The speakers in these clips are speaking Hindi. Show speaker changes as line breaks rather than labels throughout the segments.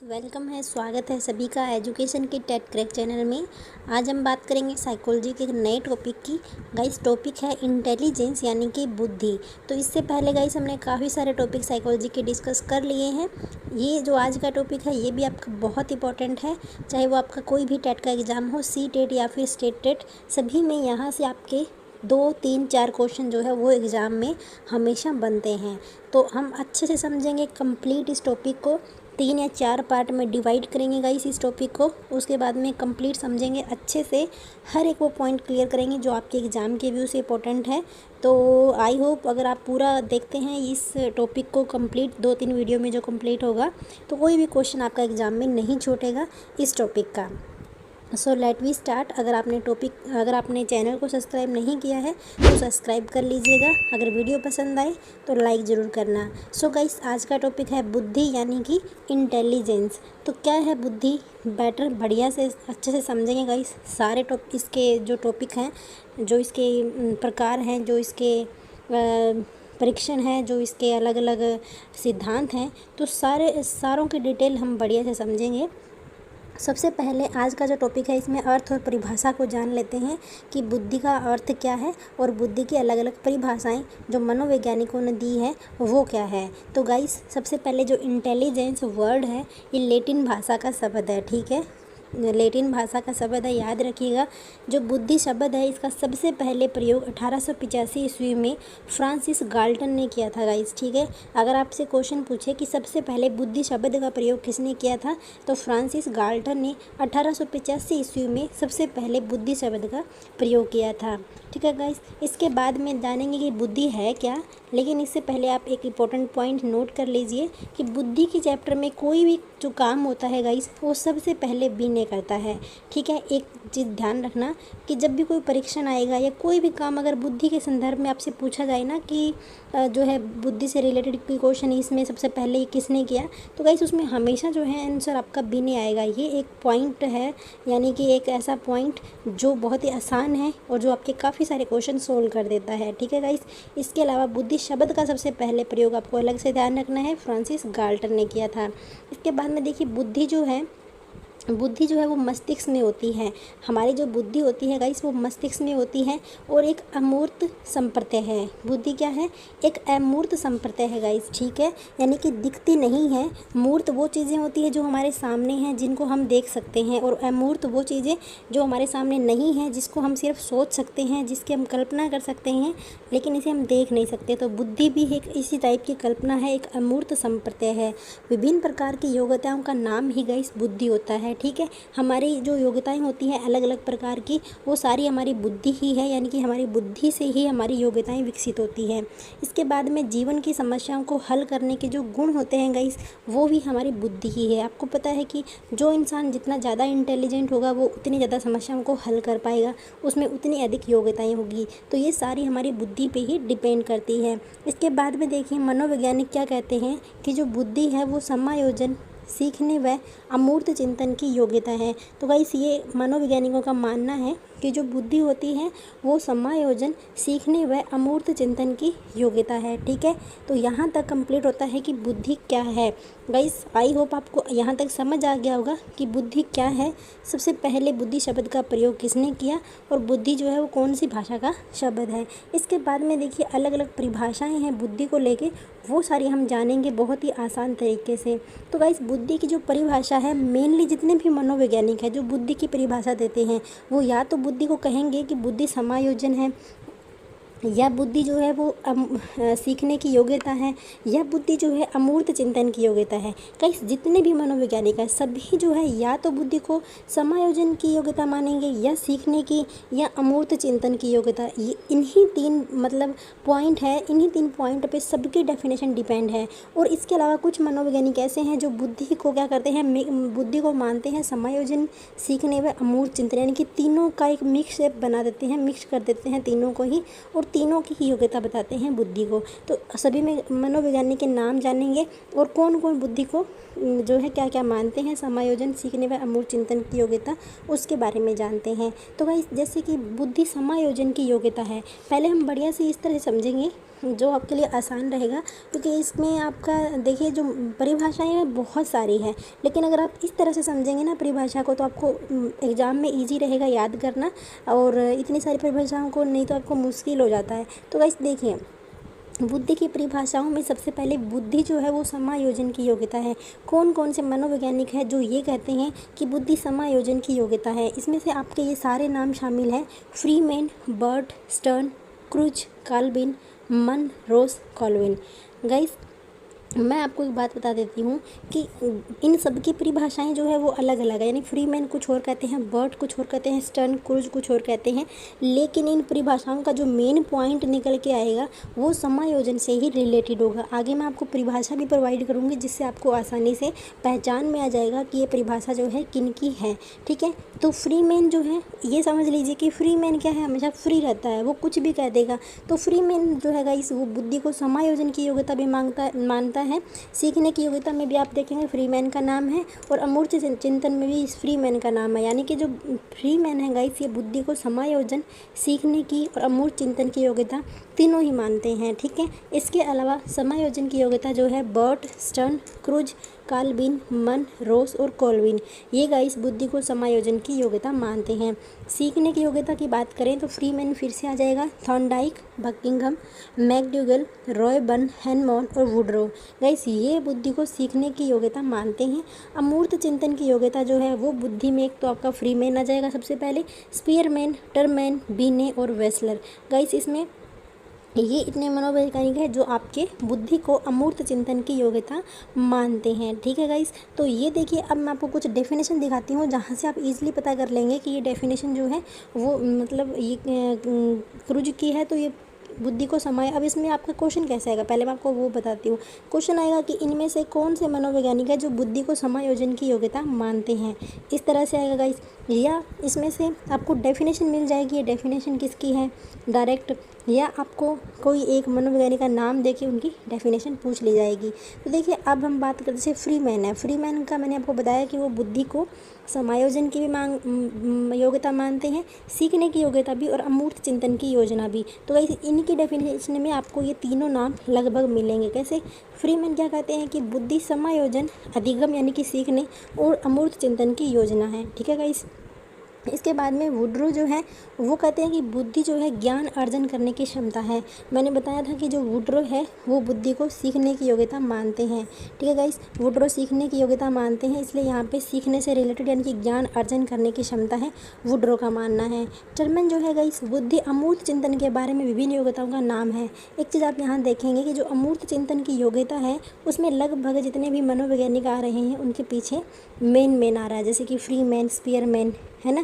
वेलकम है, स्वागत है सभी का एजुकेशन के टेट क्रैक चैनल में। आज हम बात करेंगे साइकोलॉजी के एक नए टॉपिक की। गाइस टॉपिक है इंटेलिजेंस यानी कि बुद्धि। तो इससे पहले गाइस हमने काफ़ी सारे टॉपिक साइकोलॉजी के डिस्कस कर लिए हैं। ये जो आज का टॉपिक है ये भी आपका बहुत इंपॉर्टेंट है, चाहे वो आपका कोई भी टेट का एग्ज़ाम हो, सी टेट या फिर स्टेट टेट, सभी में यहाँ से आपके 2, 3, 4 क्वेश्चन जो है वो एग्ज़ाम में हमेशा बनते हैं। तो हम अच्छे से समझेंगे कंप्लीट इस टॉपिक को। 3 या 4 पार्ट में डिवाइड करेंगे गाइस इस टॉपिक को। उसके बाद में कंप्लीट समझेंगे अच्छे से, हर एक वो पॉइंट क्लियर करेंगे जो आपके एग्ज़ाम के व्यू से इंपॉर्टेंट है। तो आई होप अगर आप पूरा देखते हैं इस टॉपिक को कंप्लीट 2-3 वीडियो में जो कंप्लीट होगा, तो कोई भी क्वेश्चन आपका एग्ज़ाम में नहीं छूटेगा इस टॉपिक का। So let we start. अगर आपने चैनल को सब्सक्राइब नहीं किया है तो सब्सक्राइब कर लीजिएगा। अगर वीडियो पसंद आए तो लाइक ज़रूर करना। सो गाइस आज का टॉपिक है बुद्धि यानी कि इंटेलिजेंस। तो क्या है बुद्धि, बेटर बढ़िया से अच्छे से समझेंगे गाइस। सारे इसके जो टॉपिक हैं, जो इसके प्रकार हैं, जो इसके परीक्षण है, जो इसके अलग अलग सिद्धांत हैं, तो सारों की डिटेल हम बढ़िया से समझेंगे। सबसे पहले आज का जो टॉपिक है इसमें अर्थ और परिभाषा को जान लेते हैं कि बुद्धि का अर्थ क्या है और बुद्धि की अलग अलग परिभाषाएं जो मनोवैज्ञानिकों ने दी है वो क्या है। तो गाइस सबसे पहले जो इंटेलिजेंस वर्ड है ये लैटिन भाषा का शब्द है, ठीक है, लैटिन भाषा का शब्द है, याद रखिएगा। जो बुद्धि शब्द है इसका सबसे पहले प्रयोग 1885 ईस्वी में फ्रांसिस गाल्टन ने किया था गाइस, ठीक है। अगर आपसे क्वेश्चन पूछे कि सबसे पहले बुद्धि शब्द का प्रयोग किसने किया था, तो फ्रांसिस गाल्टन ने 1885 ईस्वी में सबसे पहले बुद्धि शब्द का प्रयोग किया था, ठीक है गाइस। इसके बाद में जानेंगे कि बुद्धि है क्या, लेकिन इससे पहले आप एक इम्पॉर्टेंट पॉइंट नोट कर लीजिए कि बुद्धि के चैप्टर में कोई भी जो काम होता है गाइस वो सबसे पहले बी ने करता है, ठीक है। एक चीज़ ध्यान रखना कि जब भी कोई परीक्षण आएगा या कोई भी काम अगर बुद्धि के संदर्भ में आपसे पूछा जाए ना कि जो है बुद्धि से रिलेटेड कोई क्वेश्चन इसमें सबसे पहले किसने किया, तो गाइस उसमें हमेशा जो है आंसर आपका बी ने आएगा। ये एक पॉइंट है, यानी कि एक ऐसा पॉइंट जो बहुत ही आसान है और जो आपके काफ़ी सारे क्वेश्चन सोल्व कर देता है, ठीक है गाइस। इसके अलावा बुद्धि शब्द का सबसे पहले प्रयोग आपको अलग से ध्यान रखना है, फ्रांसिस गाल्टन ने किया था। इसके बाद में देखिए बुद्धि जो है वो मस्तिष्क में होती है। हमारी जो बुद्धि होती है गाइस वो मस्तिष्क में होती है और एक अमूर्त संप्रत्यय है। बुद्धि क्या है, एक अमूर्त संप्रत्यय है गाइस, ठीक है, यानी कि दिखती नहीं है। मूर्त वो चीज़ें होती है जो हमारे सामने हैं, जिनको हम देख सकते हैं, और अमूर्त वो चीज़ें जो हमारे सामने नहीं हैं, जिसको हम सिर्फ सोच सकते हैं, जिसकी हम कल्पना कर सकते हैं, लेकिन इसे हम देख नहीं सकते। तो बुद्धि भी एक इसी टाइप की कल्पना है, एक अमूर्त संप्रत्यय है। विभिन्न प्रकार की योग्यताओं का नाम ही गाइस बुद्धि होता है, ठीक है। हमारी जो योग्यताएं होती हैं अलग अलग प्रकार की, वो सारी हमारी बुद्धि ही है, यानी कि हमारी बुद्धि से ही हमारी योग्यताएं विकसित होती हैं। इसके बाद में जीवन की समस्याओं को हल करने के जो गुण होते हैं गाइस वो भी हमारी बुद्धि ही है। आपको पता है कि जो इंसान जितना ज़्यादा इंटेलिजेंट होगा वो उतनी ज़्यादा समस्याओं को हल कर पाएगा, उसमें उतनी अधिक योग्यताएँ होगी। तो ये सारी हमारी बुद्धि पे ही डिपेंड करती है। इसके बाद में देखिए मनोवैज्ञानिक क्या कहते हैं कि जो बुद्धि है वो समायोजन, सीखने व अमूर्त चिंतन की योग्यता है। तो गाइस ये मनोवैज्ञानिकों का मानना है कि जो बुद्धि होती है वो समायोजन, सीखने व अमूर्त चिंतन की योग्यता है, ठीक है। तो यहाँ तक कंप्लीट होता है कि बुद्धि क्या है। गाइस आई होप आपको यहाँ तक समझ आ गया होगा कि बुद्धि क्या है, सबसे पहले बुद्धि शब्द का प्रयोग किसने किया और बुद्धि जो है वो कौन सी भाषा का शब्द है। इसके बाद में देखिए अलग अलग परिभाषाएं हैं बुद्धि को लेके, वो सारी हम जानेंगे बहुत ही आसान तरीके से। तो गाइस बुद्धि की जो परिभाषा है, मेनली जितने भी मनोवैज्ञानिक हैं जो बुद्धि की परिभाषा देते हैं वो या तो बुद्धि को कहेंगे कि बुद्धि समायोजन है, या बुद्धि जो है वो सीखने की योग्यता है, या बुद्धि जो है अमूर्त चिंतन की योग्यता है। कई जितने भी मनोवैज्ञानिक हैं सभी जो है या तो बुद्धि को समायोजन की योग्यता मानेंगे, या सीखने की, या अमूर्त चिंतन की योग्यता। ये इन्हीं 3 मतलब पॉइंट है, इन्हीं 3 पॉइंट पे सबकी डेफिनेशन डिपेंड है। और इसके अलावा कुछ मनोवैज्ञानिक ऐसे हैं जो बुद्धि को क्या करते हैं, बुद्धि को मानते हैं समायोजन, सीखने व अमूर्त चिंतन, यानी कि तीनों का एक मिक्स बना देते हैं, मिक्स कर देते हैं तीनों को ही, और तीनों की ही योग्यता बताते हैं बुद्धि को। तो सभी में मनोवैज्ञानिक के नाम जानेंगे और कौन कौन बुद्धि को जो है क्या क्या मानते हैं, समायोजन, सीखने व अमूर्त चिंतन की योग्यता, उसके बारे में जानते हैं। तो गाइस जैसे कि बुद्धि समायोजन की योग्यता है, पहले हम बढ़िया से इस तरह समझेंगे जो आपके लिए आसान रहेगा, क्योंकि इसमें आपका देखिए जो परिभाषाएं हैं बहुत सारी हैं, लेकिन अगर आप इस तरह से समझेंगे ना परिभाषा को तो आपको एग्ज़ाम में इजी रहेगा याद करना, और इतनी सारी परिभाषाओं को नहीं तो आपको मुश्किल हो जाता है। तो गाइस देखिए, बुद्धि की परिभाषाओं में सबसे पहले बुद्धि जो है वो समायोजन की योग्यता है। कौन कौन से मनोवैज्ञानिक हैं जो ये कहते हैं कि बुद्धि समायोजन की योग्यता है? इसमें से आपके ये सारे नाम शामिल हैं: Freeman, Burt, Stern, Cruz, Calvin, Mann, Ross, Colvin. Guys मैं आपको एक बात बता देती हूँ कि इन सब की परिभाषाएं जो है वो अलग अलग है, यानी फ्रीमैन कुछ और कहते हैं, बर्ट कुछ और कहते हैं, स्टर्न, क्रूज कुछ और कहते हैं, लेकिन इन परिभाषाओं का जो मेन पॉइंट निकल के आएगा वो समायोजन से ही रिलेटेड होगा। आगे मैं आपको परिभाषा भी प्रोवाइड करूँगी जिससे आपको आसानी से पहचान में आ जाएगा कि ये परिभाषा जो है किन की है। ठीक है, तो फ्रीमैन जो है ये समझ लीजिए कि फ्रीमैन क्या है, हमेशा फ्री रहता है, वो कुछ भी कह देगा। तो फ्रीमैन जो है गाइस वो बुद्धि को समायोजन की योग्यता भी मानता है। सीखने की योग्यता में भी आप देखेंगे फ्रीमैन का नाम है, और अमूर्त चिंतन में भी इस फ्रीमैन का नाम है। यानी कि जो फ्रीमैन है गाइस ये बुद्धि को समायोजन, सीखने की और अमूर्त चिंतन की योग्यता तीनों ही मानते हैं। ठीक है, इसके अलावा समायोजन की योग्यता जो है Burt, Stern, Cruz, Calvin, Mann, रोस और कॉल्विन, ये गाइस बुद्धि को समायोजन की योग्यता मानते हैं। सीखने की योग्यता की बात करें तो फ्रीमैन फिर से आ जाएगा, थॉर्नडाइक, बकिंघम, मैकडूगल, रॉयबर्न, हैनमॉन और वुडरो। गाइस ये बुद्धि को सीखने की योग्यता मानते हैं। अमूर्त चिंतन की योग्यता जो है वो बुद्धि में एक तो आपका फ्रीमैन आ जाएगा सबसे पहले, स्पीयरमैन, टरमैन, बीने और वेस्लर। गाइस इसमें ये इतने मनोवैज्ञानिक हैं जो आपके बुद्धि को अमूर्त चिंतन की योग्यता मानते हैं। ठीक है गाइस, तो ये देखिए अब मैं आपको कुछ डेफिनेशन दिखाती हूँ जहाँ से आप इजीली पता कर लेंगे कि ये डेफिनेशन जो है वो मतलब ये क्रूज की है, तो ये बुद्धि को समाय। अब इसमें आपका क्वेश्चन कैसे आएगा, पहले मैं आपको वो बताती हूँ। क्वेश्चन आएगा कि इनमें से कौन से मनोवैज्ञानिक है जो बुद्धि को समायोजन की योग्यता मानते हैं, इस तरह से आएगा गाइस। या इसमें से आपको डेफिनेशन मिल जाएगी, ये डेफिनेशन किसकी है डायरेक्ट, या आपको कोई एक मनोवैज्ञानिक का नाम देके उनकी डेफिनेशन पूछ ली जाएगी। तो देखिए अब हम बात करते जैसे फ्रीमैन है, फ्रीमैन का मैंने आपको बताया कि वो बुद्धि को समायोजन की भी योग्यता मानते हैं, सीखने की योग्यता भी और अमूर्त चिंतन की योजना भी। तो गाइस इनकी डेफिनेशन में आपको ये तीनों नाम लगभग मिलेंगे। कैसे? फ्रीमैन क्या कहते हैं कि बुद्धि समायोजन, अधिगम यानी कि सीखने और अमूर्त चिंतन की योजना है। ठीक है गाइस, इसके बाद में वुडरो जो है वो कहते हैं कि बुद्धि जो है ज्ञान अर्जन करने की क्षमता है। मैंने बताया था कि जो वुडरो है वो बुद्धि को सीखने की योग्यता मानते हैं। ठीक है गाइस, वुडरो सीखने की योग्यता मानते हैं, इसलिए यहाँ पे सीखने से रिलेटेड यानी कि ज्ञान अर्जन करने की क्षमता है, वुडरो का मानना है। टर्मन जो है गाइस बुद्धि अमूर्त चिंतन के बारे में विभिन्न योग्यताओं का नाम है। एक चीज़ आप यहाँ देखेंगे कि जो अमूर्त चिंतन की योग्यता है उसमें लगभग जितने भी मनोवैज्ञानिक आ रहे हैं उनके पीछे मेन आ रहा है, जैसे कि फ्रीमैन, स्पीयरमैन है ना,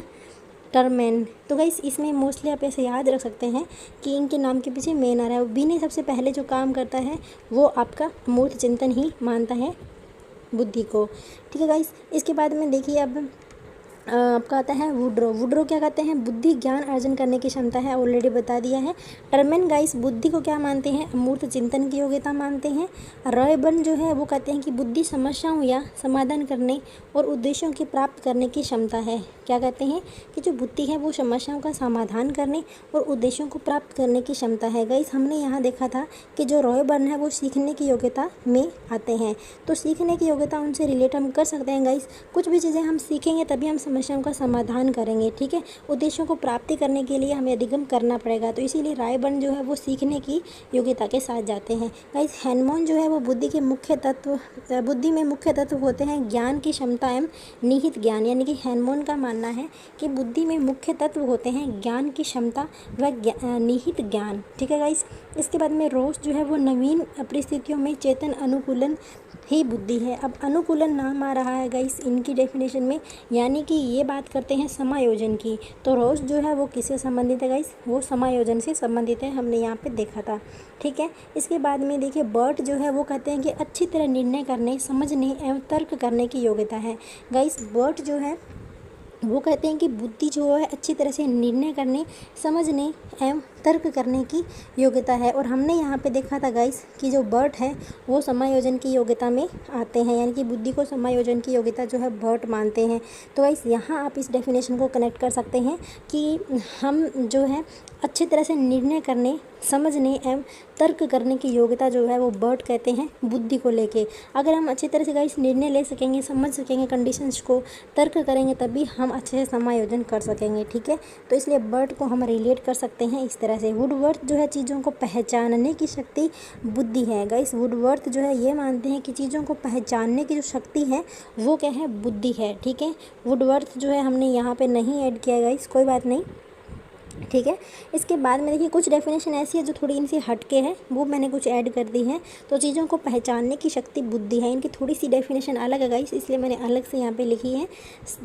टर्मैन। तो गाइस इसमें मोस्टली आप ऐसे याद रख सकते हैं कि इनके नाम के पीछे मेन आ रहा है। बीने सबसे पहले जो काम करता है वो आपका अमूर्त चिंतन ही मानता है बुद्धि को। ठीक है गाइस, इसके बाद में देखिए अब आपका आता है वुडरो। वुडरो क्या कहते हैं? बुद्धि ज्ञान अर्जन करने की क्षमता है, ऑलरेडी बता दिया है। टर्मन गाइस बुद्धि को क्या मानते हैं? अमूर्त चिंतन की योग्यता मानते हैं। रॉयबर्न जो है वो कहते हैं कि बुद्धि समस्याओं या समाधान करने और उद्देश्यों की प्राप्त करने की क्षमता है। क्या कहते हैं कि जो बुद्धि है वो समस्याओं का समाधान करने और उद्देश्यों को प्राप्त करने की क्षमता है। गाइस हमने यहाँ देखा था कि जो रॉयबर्न है वो सीखने की योग्यता में आते हैं, तो सीखने की योग्यता उनसे रिलेट हम कर सकते हैं। गाइस कुछ भी चीज़ें हम सीखेंगे तभी हम समस्याओं का समाधान करेंगे। ठीक है, उद्देश्यों को प्राप्ति करने के लिए हमें अधिगम करना पड़ेगा, तो इसीलिए रॉयबर्न जो है वो सीखने की योग्यता के साथ जाते हैं। गाइस हैनमॉन जो है वो बुद्धि में मुख्य तत्व होते हैं ज्ञान की क्षमता एवं निहित ज्ञान, यानी कि हैनमॉन का मानना है कि बुद्धि में मुख्य तत्व होते हैं ज्ञान की क्षमता व निहित ज्ञान। ठीक है गाइस, इसके बाद में रोस जो है वो नवीन परिस्थितियों में चेतन अनुकूलन ही बुद्धि है। अब अनुकूलन नाम आ रहा है गाइस इनकी डेफिनेशन में, यानी कि ये बात करते हैं समायोजन की। तो रोस जो है वो किससे संबंधित है गाइस? वो समायोजन से संबंधित है, हमने यहाँ पे देखा था। ठीक है, इसके बाद में देखिए बर्ट जो है वो कहते हैं कि अच्छी तरह निर्णय करने, समझने एवं तर्क करने की योग्यता है। गाइस बर्ट जो है वो कहते हैं कि बुद्धि जो है अच्छी तरह से निर्णय करने, समझने एवं तर्क करने की योग्यता है। और हमने यहाँ पे देखा था गाइस कि जो बर्ट है वो समायोजन की योग्यता में आते हैं, यानी कि बुद्धि को समायोजन की योग्यता जो है बर्ट मानते हैं। तो गाइस यहाँ आप इस डेफिनेशन को कनेक्ट कर सकते हैं कि हम जो है अच्छी तरह से निर्णय करने, समझने एवं तर्क करने की योग्यता जो है वो बर्ट कहते हैं बुद्धि को लेके। अगर हम अच्छी तरह से गाइस निर्णय ले सकेंगे, समझ सकेंगे कंडीशंस को, तर्क करेंगे, तभी हम अच्छे से समायोजन कर सकेंगे, ठीक है। तो इसलिए बर्ट को हम रिलेट कर सकते हैं इस तरह से। वुडवर्थ जो है चीज़ों को पहचानने की शक्ति बुद्धि है। गाइस वुडवर्थ जो है ये मानते हैं कि चीज़ों को पहचानने की जो शक्ति है वो क्या है, बुद्धि है, ठीक है। वुडवर्थ जो है हमने यहाँ पे नहीं ऐड किया गाइस, कोई बात नहीं, ठीक है। इसके बाद में देखिए कुछ डेफिनेशन ऐसी है जो थोड़ी इनसे हटके है, वो मैंने कुछ ऐड कर दी है। तो चीज़ों को पहचानने की शक्ति बुद्धि है, इनकी थोड़ी सी डेफिनेशन अलग है गाइस, इसलिए मैंने अलग से यहाँ पे लिखी है,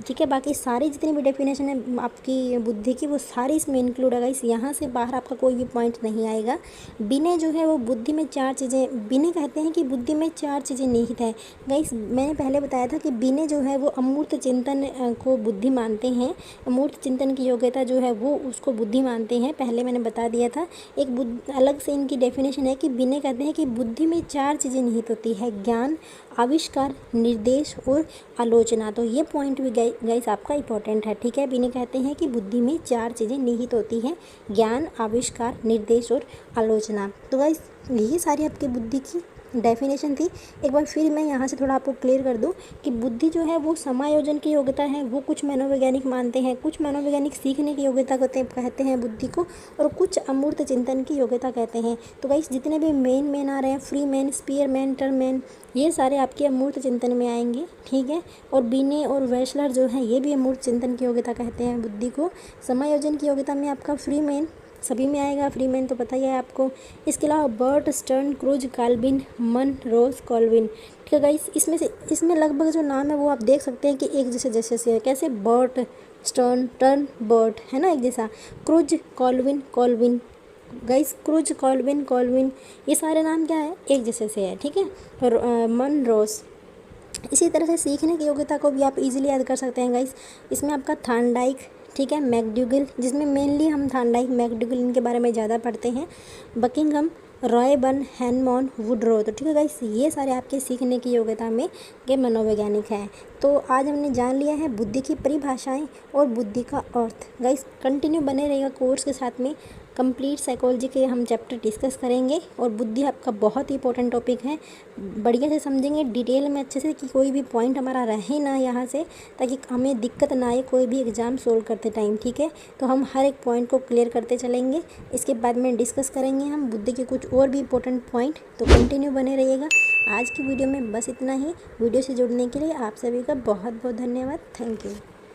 ठीक है। बाकी सारी जितनी भी डेफिनेशन है आपकी बुद्धि की वो सारी इसमें इंक्लूड है गाइस, यहाँ से बाहर आपका कोई भी पॉइंट नहीं आएगा। बिने जो है वो बुद्धि में 4 चीज़ें, बिने कहते हैं कि बुद्धि में 4 चीज़ें निहित है। गाइस मैंने पहले बताया था कि बिने जो है वो अमूर्त चिंतन को बुद्धि मानते हैं, अमूर्त चिंतन की योग्यता जो है वो उसको बुद्धि मानते हैं, पहले मैंने बता दिया था। एक अलग से इनकी डेफिनेशन है कि बिने कहते हैं कि बुद्धि में 4 चीज़ें निहित होती है, ज्ञान, आविष्कार, निर्देश और आलोचना। तो ये पॉइंट भी गाइस आपका इंपॉर्टेंट है, ठीक है। बिने कहते हैं कि बुद्धि में 4 चीज़ें निहित होती हैं, ज्ञान, आविष्कार, निर्देश और आलोचना। तो गाइस ये सारी आपकी बुद्धि की डेफिनेशन थी। एक बार फिर मैं यहाँ से थोड़ा आपको क्लियर कर दूँ कि बुद्धि जो है वो समायोजन की योग्यता है, वो कुछ मनोवैज्ञानिक मानते हैं, कुछ मनोवैज्ञानिक सीखने की योग्यता कहते हैं बुद्धि को, और कुछ अमूर्त चिंतन की योग्यता कहते हैं। तो गाइस जितने भी मेन आ रहे हैं, Freeman, Spearman, Terman, ये सारे आपके अमूर्त चिंतन में आएंगे, ठीक है। और बिने और वेशलर जो है ये भी अमूर्त चिंतन की योग्यता कहते हैं बुद्धि को। समायोजन की योग्यता में आपका फ्री मैन सभी में आएगा, फ्री मैन तो पता ही है आपको। इसके अलावा बर्ट, स्टर्न, क्रूज, काल्विन, मन, रोज, कॉल्विन, ठीक है गाइस। इसमें लगभग जो नाम है वो आप देख सकते हैं कि एक जैसे से है। कैसे, बर्ट, स्टर्न, टर्न, बर्ट, है ना एक जैसा। Cruise, Colvin guys, cruise, Colvin ये सारे नाम क्या है, एक जैसे से है, ठीक है। और मन, रोज। इसी तरह से सीखने की योग्यता को भी आप इजीली याद कर सकते हैं गाइस। इसमें आपका थार्नडाइक, ठीक है, मैकडूगल, जिसमें मेनली हम थार्नडाइक, मैकडूगल इनके बारे में ज़्यादा पढ़ते हैं, बकिंघम, रॉयबर्न, हैनमॉन, वुडरो। तो ठीक है गाइस, ये सारे आपके सीखने की योग्यता में के मनोवैज्ञानिक हैं। तो आज हमने जान लिया है बुद्धि की परिभाषाएं और बुद्धि का अर्थ। गाइस कंटिन्यू बने रहेगा कोर्स के साथ में, कंप्लीट साइकोलॉजी के हम चैप्टर डिस्कस करेंगे। और बुद्धि आपका बहुत ही इंपॉर्टेंट टॉपिक है, बढ़िया से समझेंगे डिटेल में अच्छे से कि कोई भी पॉइंट हमारा रहे ना यहाँ से, ताकि हमें दिक्कत ना आए कोई भी एग्ज़ाम सोल्व करते टाइम, ठीक है। तो हम हर एक पॉइंट को क्लियर करते चलेंगे। इसके बाद में डिस्कस करेंगे हम बुद्धि के कुछ और भी इंपॉर्टेंट पॉइंट। तो कंटिन्यू बने रहिएगा। आज की वीडियो में बस इतना ही। वीडियो से जुड़ने के लिए आप सभी का बहुत बहुत धन्यवाद। Thank you.